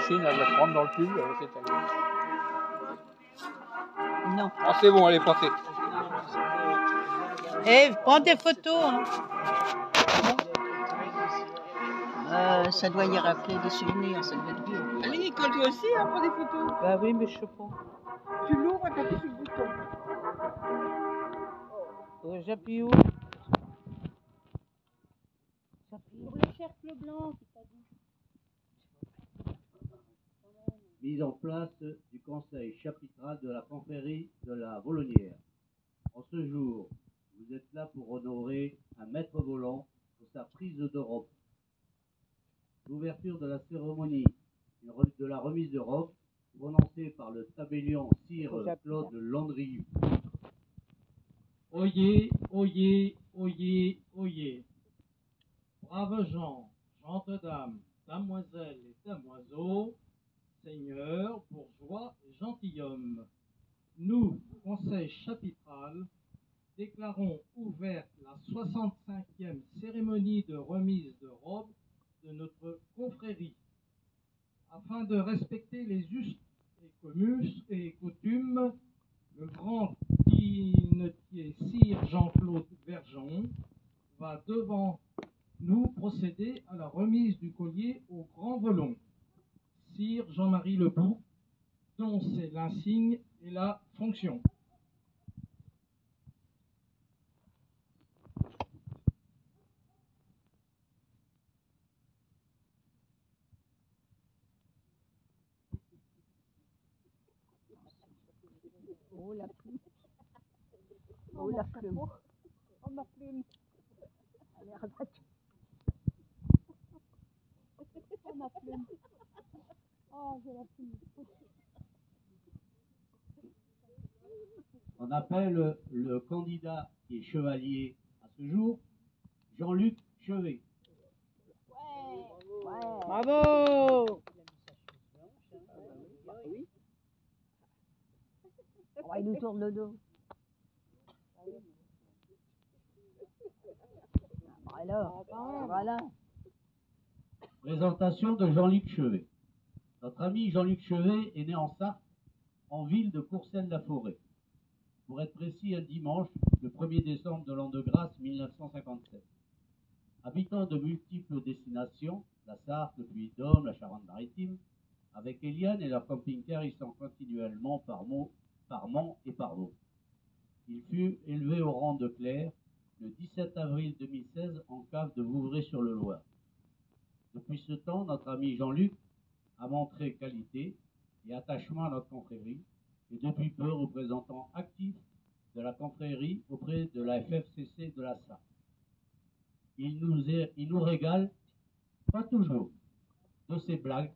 machine, elle va se prendre dans le cul, c'est terminé. Non. Ah, c'est bon, elle est passée. Eh, prends des photos. Hein. Ça doit y rappeler des souvenirs, ça doit être bien. Allez, Nicole, toi aussi, hein, prends des photos. Bah oui, mais je sais pas. Tu l'ouvres et tu appuies sur le bouton. J'appuie où? Pour le cercle blanc, qui t'a dit. Mise en place du conseil chapitral de la confrérie de la Volonnière. En ce jour, vous êtes là pour honorer un maître volant pour sa prise d'Europe. L'ouverture de la cérémonie de la remise d'Europe, prononcée par le tabellion Sire Claude Landrieu. Oyez, oyez, oyez, oyez. Braves gens, gentes dames, damoiselles et damoiseaux, seigneurs, bourgeois et gentilshommes, nous, Conseil chapitral, déclarons ouverte la 65e cérémonie de remise de robes de notre confrérie. Afin de respecter les us et coutumes, le grand dignetier Sire Jean-Claude Vergeon va devant nous procéder à la remise du collier au grand volon. Sire Jean-Marie Lebouc, dont c'est l'insigne et la fonction. Oh la plume. Oh la plume. Oh ma plume. Allez, rabatte. Oh ma plume. Oh, j'ai la plume. On appelle le candidat qui est chevalier à ce jour, Jean-Luc Chevet. Ouais. Bravo. Oh, il nous tourne le dos. Alors, voilà. Présentation de Jean-Luc Chevet. Notre ami Jean-Luc Chevet est né en Sarthe, en ville de Courcelles-la-Forêt. Pour être précis, un dimanche, le 1er décembre de l'an de grâce 1957. Habitant de multiples destinations, la Sarthe, le Puy-de-Dôme, la Charente-Maritime, avec Eliane et leur camping-car, ils sont continuellement par Mont et par l'eau. Il fut élevé au rang de clerc le 17 avril 2016 en cave de Vouvray-sur-le-Loir. Depuis ce temps, notre ami Jean-Luc a montré qualité et attachement à notre confrérie et depuis peu représentant actif de la confrérie auprès de la FFCC de la Sarthe. Il nous régale, pas toujours, de ses blagues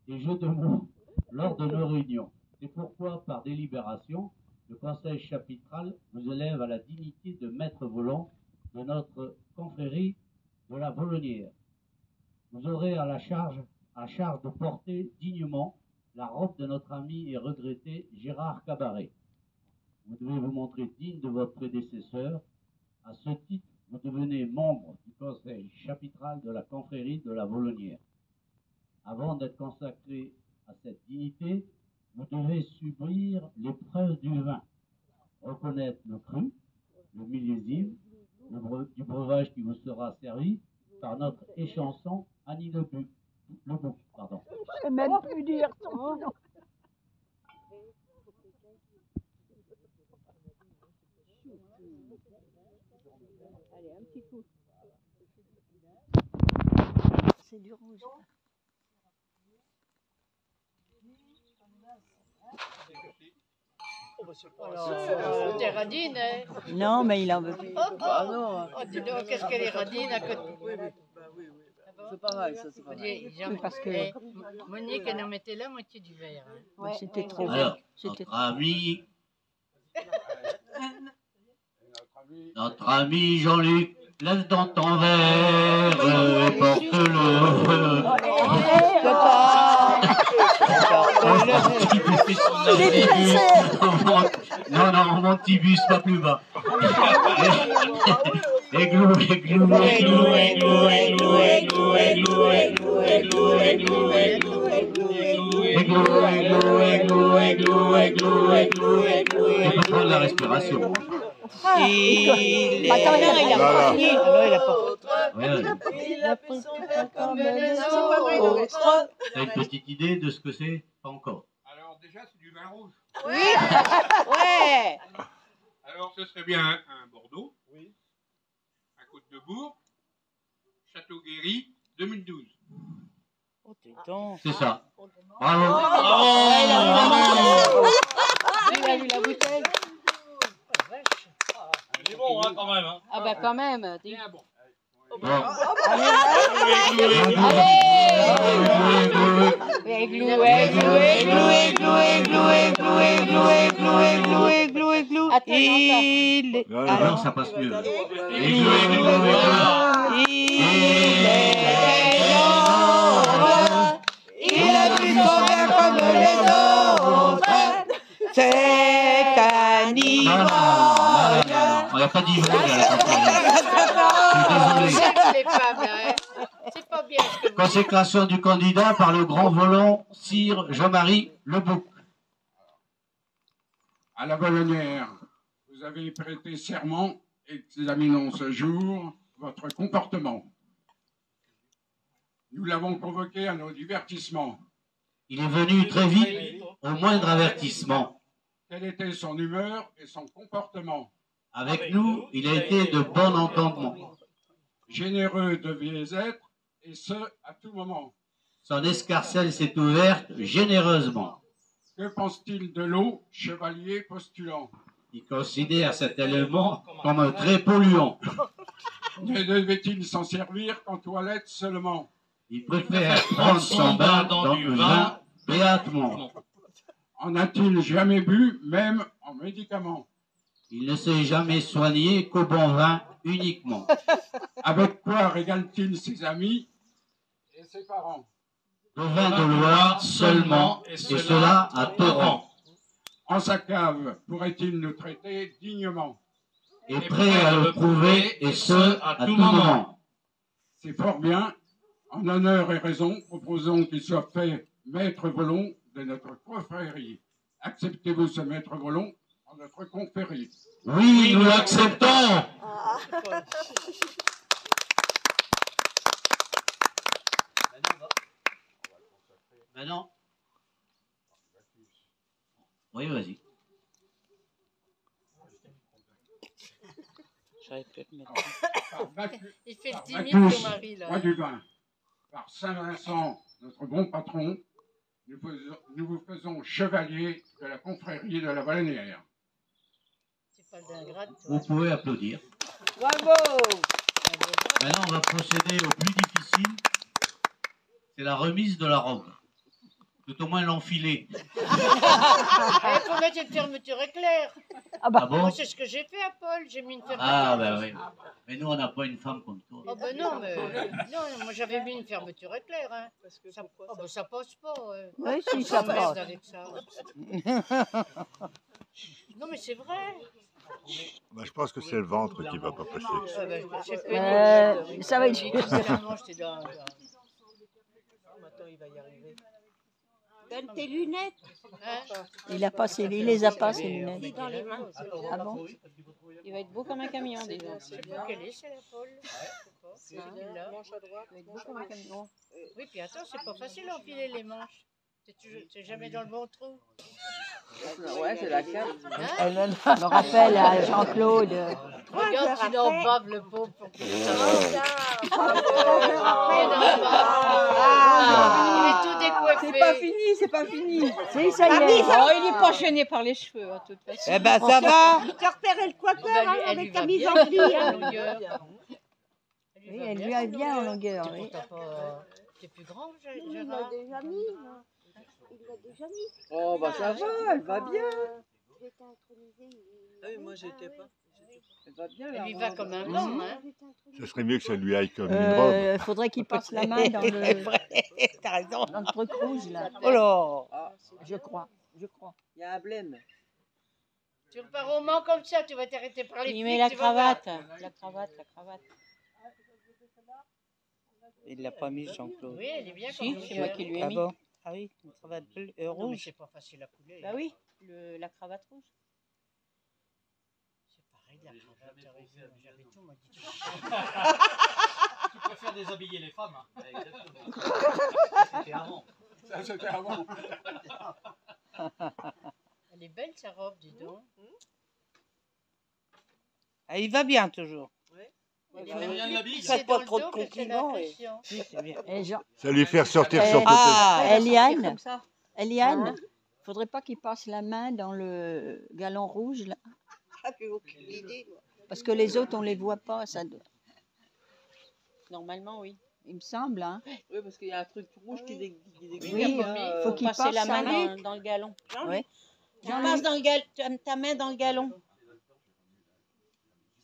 et jeux de mots lors de nos réunions. C'est pourquoi, par délibération, le conseil chapitral vous élève à la dignité de maître volant de notre confrérie de la Volonnière. Vous aurez à charge de porter dignement la robe de notre ami et regretté Gérard Cabaret. Vous devez vous montrer digne de votre prédécesseur. À ce titre, vous devenez membre du conseil chapitral de la confrérie de la Volonnière. Avant d'être consacré à cette dignité, vous devez subir l'épreuve du vin, reconnaître le cru, le millésime, du breuvage qui vous sera servi par notre échanson Annie Lebouc. Pardon. Je sais même plus dire son nom. Allez, un petit coup. C'est du rouge. T'es radine, hein? Non, mais il en veut plus. Ah non. Oh, dis donc, qu'est-ce qu'elle est radine à côté. Oui. C'est pareil, ça, c'est pareil. Oui, parce que- Monique, elle en mettait la moitié du verre. Hein. Ouais, c'était trop Alors, bien. C'était notre ami Jean-Luc, lève dans ton verre et porte-le. Non, mon petit bus, pas plus bas. Églou, églou, églou, églou, églou, églou, églou, églou, églou, églou, églou, églou. Églou, églou, églou, églou, églou, églou, églou. On peut prendre la respiration. Attends, il a pas fini. Ah non, il a pas. Ouais. Il a pris son verre comme les autres. T'as une petite idée de ce que c'est? Pas encore. Alors déjà, c'est du vin rouge. Ouais. Alors ce serait bien un Bordeaux, un Côte-de-Bourg, Château-Guéry, 2012. C'est ça. Bravo. Il a vu la bouteille. C'est bon, hein, quand même. Hein. Ah bah quand même. Bien bon. Bon. Alors ça passe mieux. Églou, églou, églou. Il a bu son verre comme les autres. C'est un ivrogne. On n'a pas dit vrai à la campagne. Je suis désolé. C'est pas bien ce que vous Consécration du candidat par le grand volant Sire Jean-Marie Lebouc. À la Bolognière, vous avez prêté serment. Examinons ce jour votre comportement. Nous l'avons convoqué à nos divertissements. Il est venu très vite au moindre avertissement. Quelle était son humeur et son comportement? Avec nous, il a été de bon entendement. Généreux deviez être, et ce, à tout moment. Son escarcelle s'est ouverte généreusement. Que pense-t-il de l'eau, chevalier postulant? Il considère cet élément comme très polluant. Ne devait-il s'en servir qu'en toilette seulement? Il préfère prendre son bain dans du vin béatement. En a-t-il jamais bu, même en médicaments? Il ne s'est jamais soigné qu'au bon vin uniquement. Avec quoi régale-t-il ses amis et ses parents? Le vin de Loire seulement, et cela à torrent. En sa cave, pourrait-il nous traiter dignement? Et prêt à le prouver, et ce, à tout moment. C'est fort bien. En honneur et raison, proposons qu'il soit fait maître volon de notre confrérie. Acceptez-vous ce maître volon en notre confrérie? Oui, nous l'acceptons. Maintenant. Oui, vas-y. Il fait le Par timide, Bacchus, ton mari, là. roi du vin. Par Saint-Vincent, notre bon patron, nous vous faisons chevalier de la confrérie de la Baleinière. C'est pas d'ingrate, toi. Vous pouvez applaudir. Bravo. Maintenant, on va procéder au plus difficile. C'est la remise de la robe. Tout au moins l'enfiler. Il faut mettre une fermeture éclair. Ah bon? Moi, c'est ce que j'ai fait à Paul. J'ai mis une fermeture. Ah, ben oui. Mais nous, on n'a pas une femme comme toi. Oh ben non, mais non, moi j'avais mis une fermeture éclair. Hein. Ça, oh ben ça passe pas. Oui, si, On ça s'emmerde passe. avec ça. Non, mais c'est vrai. Bah, je pense que c'est le ventre qui va pas passer. Ah ben, c'est pénible. Ça va être J'ai cassé la manche, t'es dans. Maintenant, il va y arriver. Donne tes lunettes. Hein? Il les a pas, ses lunettes. Dans les mains. Ah bon? Il va être beau comme un camion, déjà. C'est beau qu'elle est, c'est la Paul. C'est là. Manche à droite. Il va être beau comme un camion. Oui, puis attends, c'est pas facile d'enfiler les manches. T'es jamais dans le bon trou. Ouais, c'est la carte. Elle me rappelle à Jean-Claude. Regarde, il en bave le pauvre pour que ça il est tout décoiffé. C'est pas fini, c'est pas fini. Si, ça y est. Oh, il est pas gêné par les cheveux, de toute façon. Eh ben, ça va. Tu as repéré le coiffeur Elle lui avec ta va mise bien, en pli. la hein. longueur. Oui, elle lui a bien en longueur. Oui. T'es plus grand, Il Gérard. l'a déjà mis. Il l'a déjà mis. Oh, bah ça va, elle va bien. Je vais t'introniser. Ah oui, moi, j'étais pas. Elle va bien, Elle la lui va robe. comme un gant, hein. Ce serait mieux que ça lui aille comme une robe. Faudrait qu'il passe la main dans le, T'as raison. dans le truc rouge, là. Oh là. Ah, Je crois. il y a un blême. Tu repars au Mans comme ça, tu vas t'arrêter par les Il flics, met la tu vas voir. cravate, la cravate. Il l'a pas mis, Jean-Claude. Oui, elle est bien Si, comme c'est moi qui lui ai Ah mis. bon? Ah oui, une cravate bleue, Non, mais rouge. c'est pas facile à couler. Bah oui, la cravate rouge. C'est pareil, la cravate, j'avais tout modifié. Tu préfères déshabiller les femmes, hein. Exactement. C'était avant. Ça, c'était avant. Elle est belle, sa robe, dis donc. Ah, il va bien toujours. Elle est Faites même rien de plus la bille. plissée Faites pas dans le trop de dos que c'est compliments, l'impression. Oui, c'est bien. Ça lui fait ressortir son côté. Ah, Eliane, comme ça. Eliane, faudrait pas qu'il passe la main dans le galon rouge là, Ah, j'ai aucune idée, moi. parce que les autres on les voit pas, ça. Normalement, oui. Il me semble, hein. Oui, parce qu'il y a un truc rouge qui déguise. Oui, Faut qu'il passer passe la sa main main. dans le galon. Ouais. Tu passes dans le ta main dans le galon.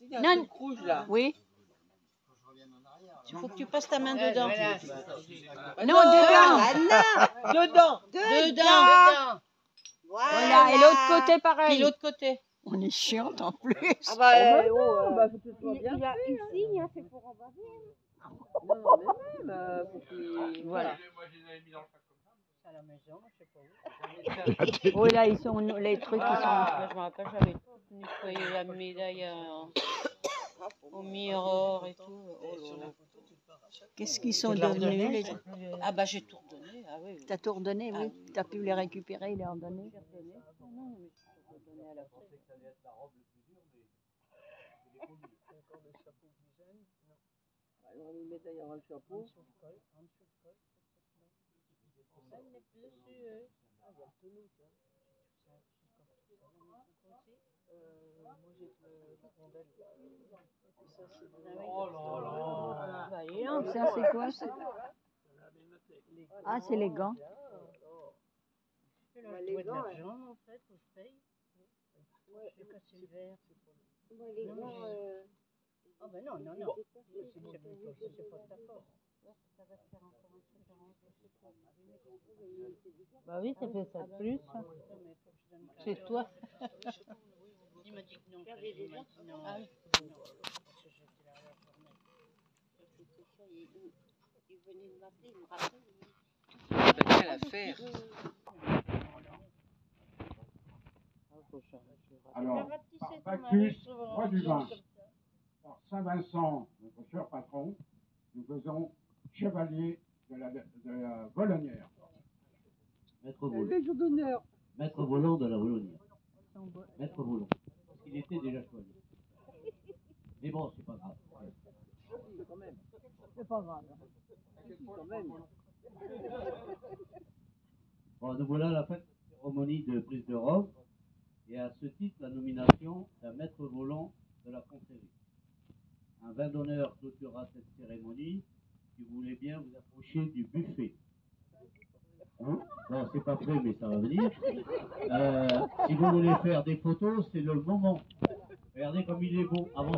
Il y a un Non. truc rouge là. Oui. Il faut que tu passes ta main dedans. Voilà. Non, dedans. Dedans. Dedans. Voilà. Et l'autre côté Puis pareil. l'autre côté. On est chiante en plus. Ah bah, bah faut que ce soit bien. Il a une signe, c'est pour en baver. Non, non, mais même, faut qu'il... Voilà. Moi, je les avais mis dans le sac comme ça. À la maison, je sais pas où. Oui, là ils sont les trucs qui sont. Moi, je me rappelle, j'avais nettoyé la médaille au miroir et tout. Oh là là. Qu'est-ce qu'ils sont Tu l'as devenus redonné, les. c'est Ah bah j'ai tout redonné. Ah oui. T'as tout redonné, oui. Ah, T'as pu les récupérer, les redonner. J'ai redonné. Ah non, mais j'ai tout redonné à la fin. Alors, on lui met d'ailleurs le chapeau. Oh là là. Bah, et ça c'est quoi ça? Ah, c'est les gants. Je dois de l'argent, en fait, où je paye. Je sais pas si c'est vert. Non, ah ben non, non, non. C'est pas de ta faute. Bah oui, ça fait ça de plus. C'est toi. Il m'a dit que non. Il m'a dit non. Ah oui. Parce que j'étais là à la journée. Il venait de m'appeler, il me rappelle. T'as bien l'affaire. Alors, par Bacchus, roi du vin, par Saint-Vincent, notre cher patron, nous faisons chevalier de la Volonnière. Maître volant. Légion d'honneur. Maître volant de la Volonnière. Maître volant. Parce qu'il était déjà choisi. Mais bon, c'est pas grave. Quand même. C'est pas grave. Quand même. Bon, nous voilà à la fin de la cérémonie de prise de robe. Et à ce titre, la nomination d'un maître volant de la confrérie. Un vin d'honneur clôturera cette cérémonie. Si vous voulez bien vous approcher du buffet. Hein? Non, c'est pas prêt, mais ça va venir. Si vous voulez faire des photos, c'est le moment. Regardez comme il est beau. Avant